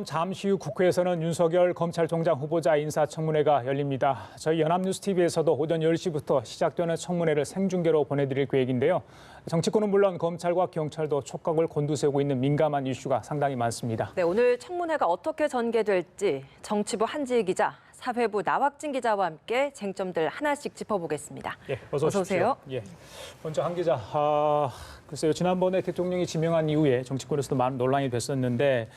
그럼 잠시 후 국회에서는 윤석열 검찰총장 후보자 인사청문회가 열립니다. 저희 연합뉴스TV에서도 오전 10시부터 시작되는 청문회를 생중계로 보내드릴 계획인데요. 정치권은 물론 검찰과 경찰도 촉각을 곤두세우고 있는 민감한 이슈가 상당히 많습니다. 네, 오늘 청문회가 어떻게 전개될지 정치부 한지희 기자, 사회부 나확진 기자와 함께 쟁점들 하나씩 짚어보겠습니다. 예, 어서 오세요. 예, 먼저 한 기자, 글쎄요, 지난번에 대통령이 지명한 이후에 정치권에서도 많은 논란이 됐었는데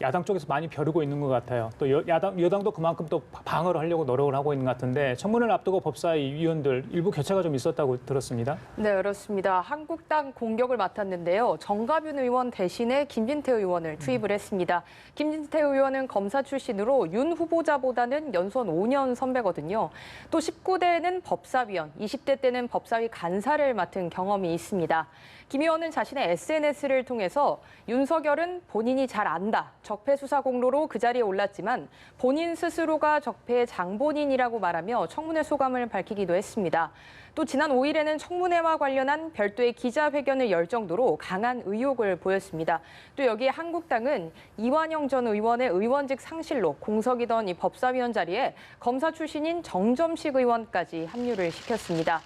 야당 쪽에서 많이 벼르고 있는 것 같아요. 또 여당도 그만큼 또 방어를 하려고 노력을 하고 있는 것 같은데 청문회를 앞두고 법사위 위원들 일부 교체가 좀 있었다고 들었습니다. 네, 그렇습니다. 한국당 공격을 맡았는데요. 정가윤 의원 대신에 김진태 의원을 투입을 했습니다. 김진태 의원은 검사 출신으로 윤 후보자보다는 연수원 5년 선배거든요. 또 19대에는 법사위원, 20대 때는 법사위 간사를 맡은 경험이 있습니다. 김 의원은 자신의 SNS를 통해서 윤석열은 본인이 잘 안다. 적폐 수사 공로로 그 자리에 올랐지만 본인 스스로가 적폐의 장본인이라고 말하며 청문회 소감을 밝히기도 했습니다. 또 지난 5일에는 청문회와 관련한 별도의 기자회견을 열 정도로 강한 의혹을 보였습니다. 또 여기에 한국당은 이완영 전 의원의 의원직 상실로 공석이던 이 법사위원 자리에 검사 출신인 정점식 의원까지 합류를 시켰습니다.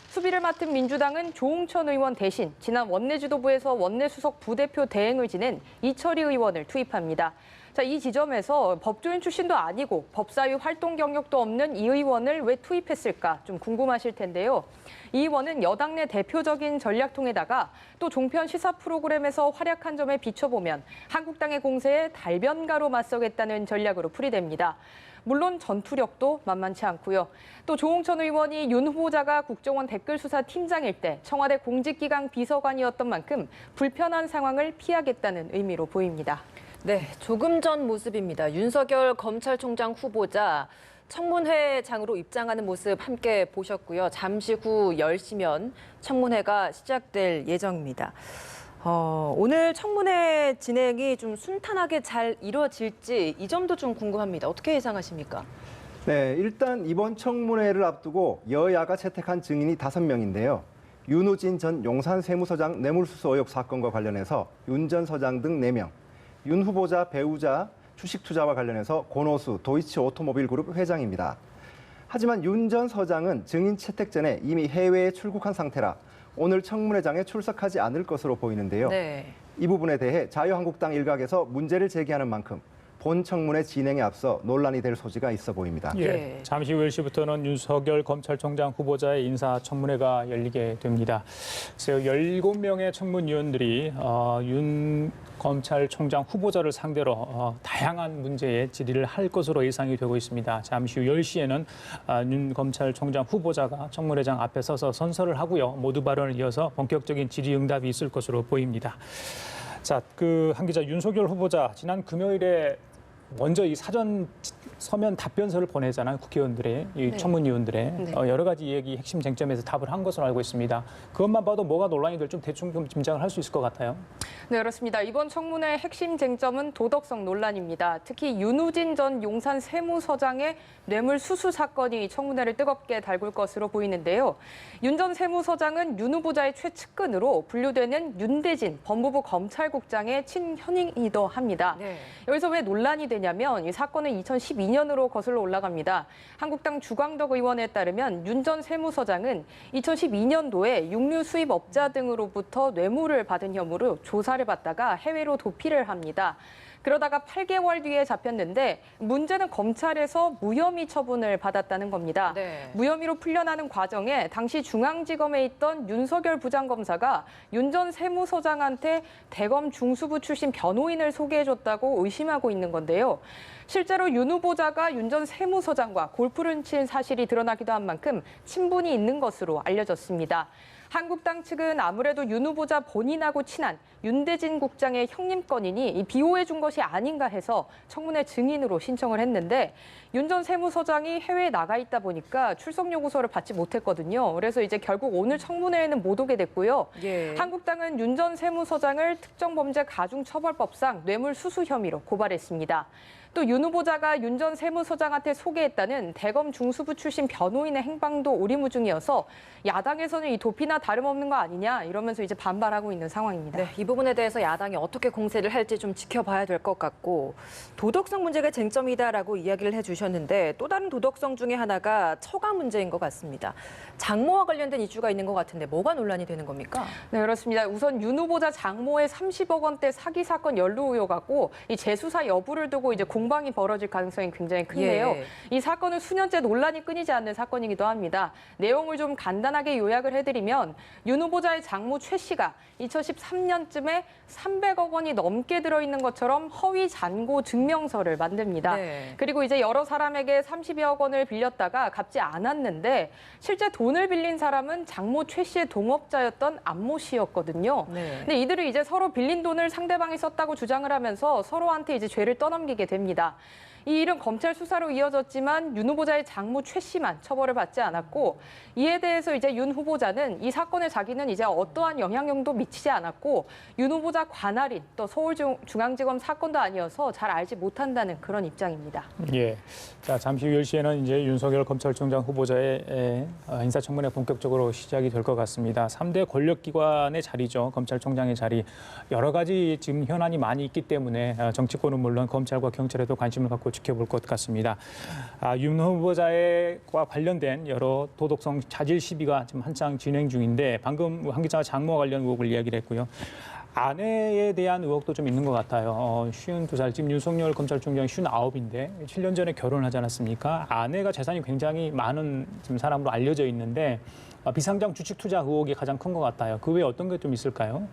수비를 맡은 민주당은 조홍천 의원 대신 지난 원내지도부에서 원내수석 부대표 대행을 지낸 이철희 의원을 투입합니다. 자, 이 지점에서 법조인 출신도 아니고 법사위 활동 경력도 없는 이 의원을 왜 투입했을까 좀 궁금하실 텐데요. 이 의원은 여당 내 대표적인 전략통에다가 또 종편 시사 프로그램에서 활약한 점에 비춰보면 한국당의 공세에 달변가로 맞서겠다는 전략으로 풀이됩니다. 물론 전투력도 만만치 않고요. 또 조홍천 의원이 윤 후보자가 국정원 댓글수사 팀장일 때 청와대 공직기강 비서관이었던 만큼 불편한 상황을 피하겠다는 의미로 보입니다. 네, 조금 전 모습입니다. 윤석열 검찰총장 후보자 청문회장으로 입장하는 모습 함께 보셨고요. 잠시 후 10시면 청문회가 시작될 예정입니다. 오늘 청문회 진행이 좀 순탄하게 잘 이루어질지 이 점도 좀 궁금합니다. 어떻게 예상하십니까? 네, 일단 이번 청문회를 앞두고 여야가 채택한 증인이 5명인데요. 윤우진 전 용산 세무서장 뇌물수수 의혹 사건과 관련해서 윤 전 서장 등 4명, 윤 후보자 배우자 주식 투자와 관련해서 권오수 도이치 오토모빌 그룹 회장입니다. 하지만 윤 전 서장은 증인 채택 전에 이미 해외에 출국한 상태라 오늘 청문회장에 출석하지 않을 것으로 보이는데요. 네. 이 부분에 대해 자유한국당 일각에서 문제를 제기하는 만큼 본 청문회 진행에 앞서 논란이 될 소지가 있어 보입니다. 예, 잠시 후 10시부터는 윤석열 검찰총장 후보자의 인사청문회가 열리게 됩니다. 그래서 17명의 청문위원들이 윤 검찰총장 후보자를 상대로 다양한 문제에 질의를 할 것으로 예상이 되고 있습니다. 잠시 후 10시에는 윤 검찰총장 후보자가 청문회장 앞에 서서 선서를 하고요. 모두 발언을 이어서 본격적인 질의응답이 있을 것으로 보입니다. 자, 한 기자, 윤석열 후보자 지난 금요일에 먼저 이 사전 서면 답변서를 보내잖아요. 국회의원들의, 이 청문위원들의 여러 가지 얘기 핵심 쟁점에서 답을 한 것으로 알고 있습니다. 그것만 봐도 뭐가 논란이 될지 좀 대충 좀 짐작을 할 수 있을 것 같아요. 네, 그렇습니다. 이번 청문회의 핵심 쟁점은 도덕성 논란입니다. 특히 윤우진 전 용산 세무서장의 뇌물수수 사건이 청문회를 뜨겁게 달굴 것으로 보이는데요. 윤 전 세무서장은 윤 후보자의 최측근으로 분류되는 윤대진 법무부 검찰국장의 친현인이기도 합니다. 네. 여기서 왜 논란이 되냐면 이 사건은 2012년으로 거슬러 올라갑니다. 한국당 주광덕 의원에 따르면 윤 전 세무서장은 2012년도에 육류 수입업자 등으로부터 뇌물을 받은 혐의로 조사를 받다가 해외로 도피를 합니다. 그러다가 8개월 뒤에 잡혔는데 문제는 검찰에서 무혐의 처분을 받았다는 겁니다. 네. 무혐의로 풀려나는 과정에 당시 중앙지검에 있던 윤석열 부장검사가 윤 전 세무서장한테 대검 중수부 출신 변호인을 소개해줬다고 의심하고 있는 건데요. 실제로 윤 후보자가 윤 전 세무서장과 골프를 친 사실이 드러나기도 한 만큼 친분이 있는 것으로 알려졌습니다. 한국당 측은 아무래도 윤 후보자 본인하고 친한 윤대진 국장의 형님권이니 비호해 준 것이 아닌가 해서 청문회 증인으로 신청을 했는데 윤 전 세무서장이 해외에 나가 있다 보니까 출석 요구서를 받지 못했거든요. 그래서 이제 결국 오늘 청문회에는 못 오게 됐고요. 한국당은 윤 전 세무서장을 특정범죄 가중처벌법상 뇌물수수 혐의로 고발했습니다. 또 윤 후보자가 윤 전 세무서장한테 소개했다는 대검 중수부 출신 변호인의 행방도 오리무중이어서 야당에서는 이 도피나 다름없는 거 아니냐 이러면서 이제 반발하고 있는 상황입니다. 네, 부분에 대해서 야당이 어떻게 공세를 할지 좀 지켜봐야 될 것 같고 도덕성 문제가 쟁점이다라고 이야기를 해주셨는데 또 다른 도덕성 중에 하나가 처가 문제인 것 같습니다. 장모와 관련된 이슈가 있는 것 같은데 뭐가 논란이 되는 겁니까? 네, 그렇습니다. 우선 윤 후보자 장모의 30억 원대 사기 사건 연루 의혹하고 이 재수사 여부를 두고 이제 공방이 벌어질 가능성이 굉장히 큰데요. 예. 이 사건은 수년째 논란이 끊이지 않는 사건이기도 합니다. 내용을 좀 간단하게 요약을 해드리면 윤 후보자의 장모 최 씨가 2013년쯤에 300억 원이 넘게 들어있는 것처럼 허위 잔고 증명서를 만듭니다. 네. 그리고 이제 여러 사람에게 30여억 원을 빌렸다가 갚지 않았는데 실제 돈을 빌린 사람은 장모 최 씨의 동업자였던 안모 씨였거든요. 네. 근데 이들이 이제 서로 빌린 돈을 상대방이 썼다고 주장을 하면서 서로한테 이제 죄를 떠넘기게 됩니다. 이 일은 검찰 수사로 이어졌지만 윤 후보자의 장모 최 씨만 처벌을 받지 않았고 이에 대해서 이제 윤 후보자는 이 사건에 자기는 이제 어떠한 영향력도 미치지 않았고 윤 후보자 관할인 또 서울중앙지검 사건도 아니어서 잘 알지 못한다는 그런 입장입니다. 예. 자, 잠시 후 10시에는 이제 윤석열 검찰총장 후보자의 인사청문회 본격적으로 시작이 될 것 같습니다. 3대 권력기관의 자리죠. 검찰총장의 자리. 여러 가지 지금 현안이 많이 있기 때문에 정치권은 물론 검찰과 경찰에도 관심을 갖고 지켜볼 것 같습니다. 윤 후보자와 관련된 여러 도덕성 자질 시비가 지금 한창 진행 중인데 방금 한 기자가 장모와 관련 의혹을 이야기를 했고요. 아내에 대한 의혹도 좀 있는 것 같아요. 52살, 지금 윤석열 검찰총장이 59인데 7년 전에 결혼을 하지 않았습니까? 아내가 재산이 굉장히 많은 지금 사람으로 알려져 있는데 비상장 주식 투자 의혹이 가장 큰 것 같아요. 그 외에 어떤 게 좀 있을까요?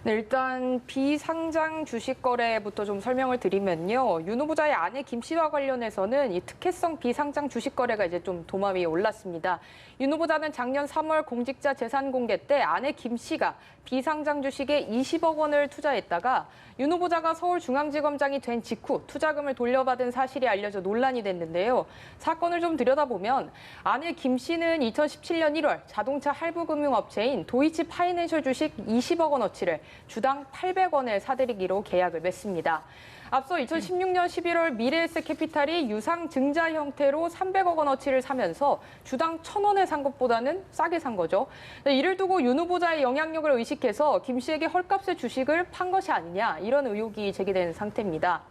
네, 일단 비상장 주식 거래부터 좀 설명을 드리면요. 윤 후보자의 아내 김 씨와 관련해서는 이 특혜성 비상장 주식 거래가 이제 좀 도마 위에 올랐습니다. 윤 후보자는 작년 3월 공직자 재산 공개 때 아내 김 씨가 비상장 주식에 20억 원을 투자했다가 윤 후보자가 서울중앙지검장이 된 직후 투자금을 돌려받은 사실이 알려져 논란이 됐는데요. 사건을 좀 들여다보면 아내 김 씨는 2017년 1월 자동차 할부금융업체인 도이치 파이낸셜 주식 20억 원어치를 주당 800원에 사들이기로 계약을 맺습니다. 앞서 2016년 11월 미래에셋 캐피탈이 유상 증자 형태로 300억 원어치를 사면서 주당 1,000원에 산 것보다는 싸게 산 거죠. 이를 두고 윤 후보자의 영향력을 의식해서 김 씨에게 헐값의 주식을 판 것이 아니냐 이런 의혹이 제기된 상태입니다.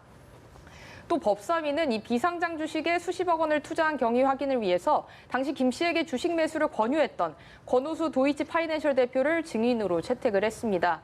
또 법사위는 이 비상장 주식에 수십억 원을 투자한 경위 확인을 위해서 당시 김 씨에게 주식 매수를 권유했던 권오수 도이치 파이낸셜 대표를 증인으로 채택을 했습니다.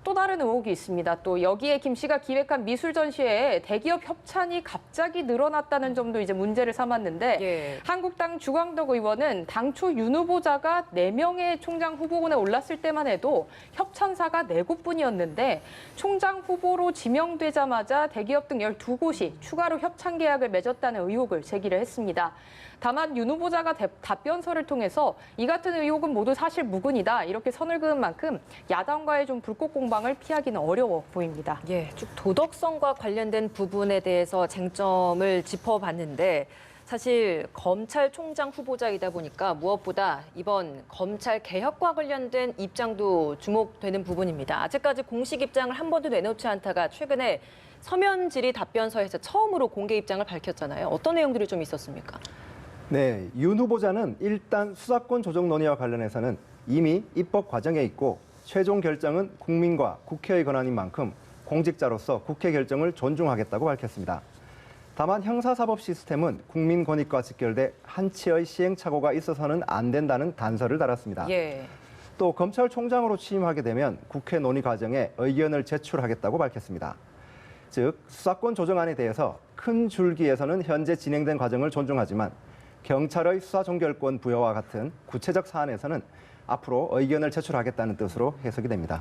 또 다른 의혹이 있습니다. 또 여기에 김 씨가 기획한 미술 전시회에 대기업 협찬이 갑자기 늘어났다는 점도 이제 문제를 삼았는데 예. 한국당 주광덕 의원은 당초 윤 후보자가 4명의 총장 후보군에 올랐을 때만 해도 협찬사가 4곳뿐이었는데 총장 후보로 지명되자마자 대기업 등 12곳이 추가로 협찬 계약을 맺었다는 의혹을 제기를 했습니다. 다만 윤 후보자가 답변서를 통해서 이 같은 의혹은 모두 사실 무근이다 이렇게 선을 그은 만큼 야당과의 좀 불꽃 공방을 피하기는 어려워 보입니다. 예, 쭉 도덕성과 관련된 부분에 대해서 쟁점을 짚어봤는데 사실 검찰총장 후보자이다 보니까 무엇보다 이번 검찰 개혁과 관련된 입장도 주목되는 부분입니다. 아직까지 공식 입장을 한 번도 내놓지 않다가 최근에 서면 질의 답변서에서 처음으로 공개 입장을 밝혔잖아요. 어떤 내용들이 좀 있었습니까? 네, 윤 후보자는 일단 수사권 조정 논의와 관련해서는 이미 입법 과정에 있고 최종 결정은 국민과 국회의 권한인 만큼 공직자로서 국회 결정을 존중하겠다고 밝혔습니다. 다만 형사사법 시스템은 국민 권익과 직결돼 한치의 시행착오가 있어서는 안 된다는 단서를 달았습니다. 예. 또 검찰총장으로 취임하게 되면 국회 논의 과정에 의견을 제출하겠다고 밝혔습니다. 즉 수사권 조정안에 대해서 큰 줄기에서는 현재 진행된 과정을 존중하지만 경찰의 수사 종결권 부여와 같은 구체적 사안에서는 앞으로 의견을 제출하겠다는 뜻으로 해석이 됩니다.